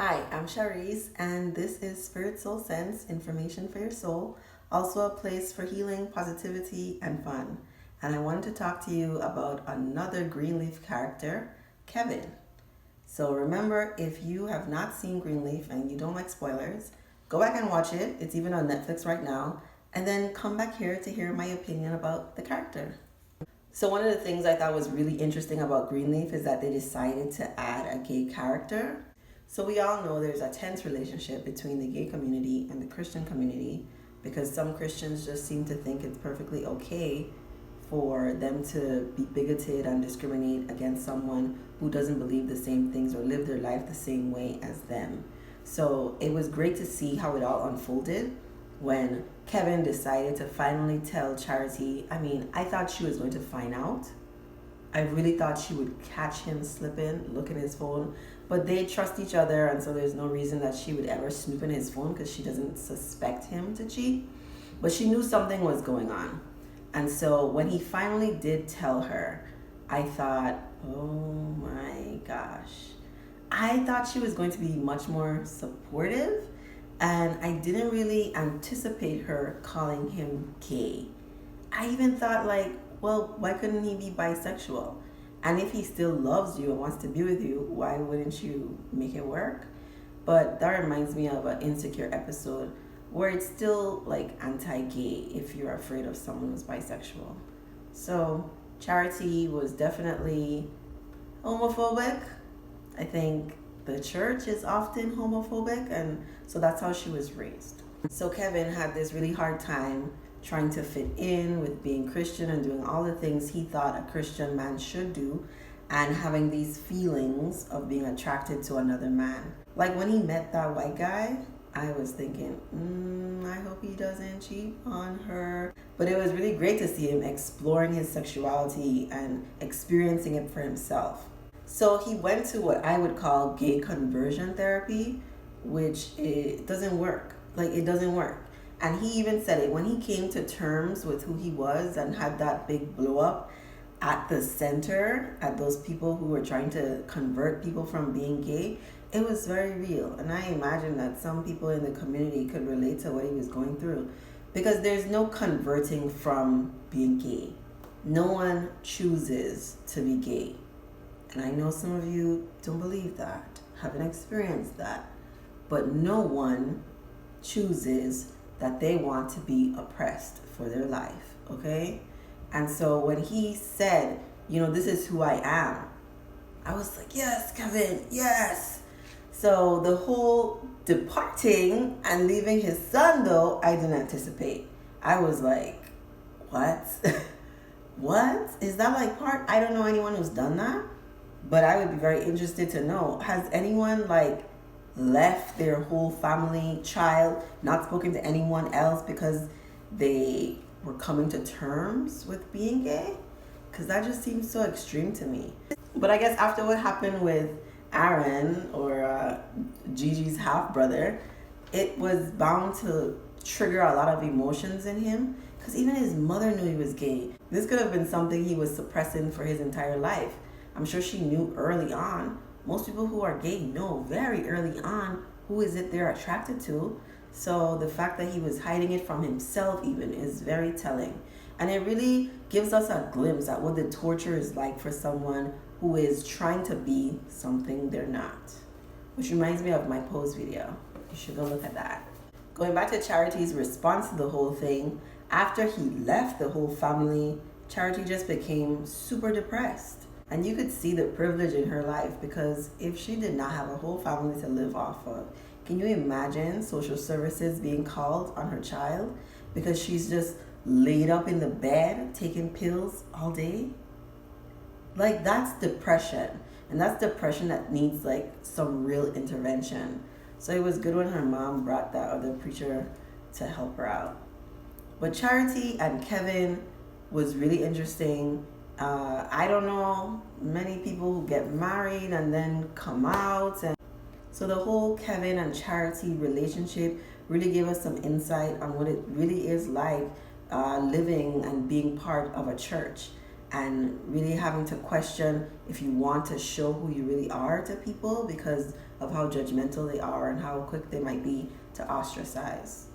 Hi, I'm Charisse, and this is Spirit Soul Sense Information for Your Soul, also a place for healing, positivity, and fun. And I wanted to talk to you about another Greenleaf character, Kevin. So remember, if you have not seen Greenleaf and you don't like spoilers, go back and watch it. It's even on Netflix right now. And then come back here to hear my opinion about the character. So one of the things I thought was really interesting about Greenleaf is that they decided to add a gay character. So we all know there's a tense relationship between the gay community and the Christian community because some Christians just seem to think it's perfectly okay for them to be bigoted and discriminate against someone who doesn't believe the same things or live their life the same way as them. So it was great to see how it all unfolded when Kevin decided to finally tell Charity. I mean, I thought she was going to find out. I really thought she would catch him slipping, look at his phone, but they trust each other, and so there's no reason that she would ever snoop in his phone because she doesn't suspect him to cheat. But she knew something was going on. And so when he finally did tell her, I thought, oh my gosh. I thought she was going to be much more supportive, and I didn't really anticipate her calling him gay. I even thought, like, well, why couldn't he be bisexual? And if he still loves you and wants to be with you, why wouldn't you make it work? But that reminds me of an Insecure episode where it's still like anti-gay if you're afraid of someone who's bisexual. So Charity was definitely homophobic. I think the church is often homophobic, and so that's how she was raised. So Kevin had this really hard time trying to fit in with being Christian and doing all the things he thought a Christian man should do, and having these feelings of being attracted to another man. Like when he met that white guy, I was thinking, I hope he doesn't cheat on her. But it was really great to see him exploring his sexuality and experiencing it for himself. So he went to what I would call gay conversion therapy, which it doesn't work. Like, it doesn't work. And he even said it when he came to terms with who he was and had that big blow up at the center, at those people who were trying to convert people from being gay. It was very real. And I imagine that some people in the community could relate to what he was going through, because there's no converting from being gay. No one chooses to be gay. And I know some of you don't believe that, haven't experienced that. But no one chooses that they want to be oppressed for their life, okay? And so when he said, this is who I am, I was like, yes, Kevin, yes. So the whole departing and leaving his son, though, I didn't anticipate. I was like, what? What? Is that like part? I don't know anyone who's done that, but I would be very interested to know. Has anyone left their whole family, child, not spoken to anyone else because they were coming to terms with being gay? Because that just seems so extreme to me. But I guess after what happened with Aaron, or Gigi's half-brother, it was bound to trigger a lot of emotions in him, because even his mother knew he was gay. This could have been something he was suppressing for his entire life. I'm sure she knew early on. Most people who are gay know very early on who is it they're attracted to. So the fact that he was hiding it from himself even is very telling. And it really gives us a glimpse at what the torture is like for someone who is trying to be something they're not. Which reminds me of my Pose video. You should go look at that. Going back to Charity's response to the whole thing, after he left the whole family, Charity just became super depressed. And you could see the privilege in her life, because if she did not have a whole family to live off of, can you imagine social services being called on her child because she's just laid up in the bed taking pills all day? Like, that's depression. And that's depression that needs some real intervention. So it was good when her mom brought that other preacher to help her out. But Charity and Kevin was really interesting. I don't know many people who get married and then come out, and so the whole Kevin and Charity relationship really gave us some insight on what it really is like living and being part of a church, and really having to question if you want to show who you really are to people, because of how judgmental they are and how quick they might be to ostracize.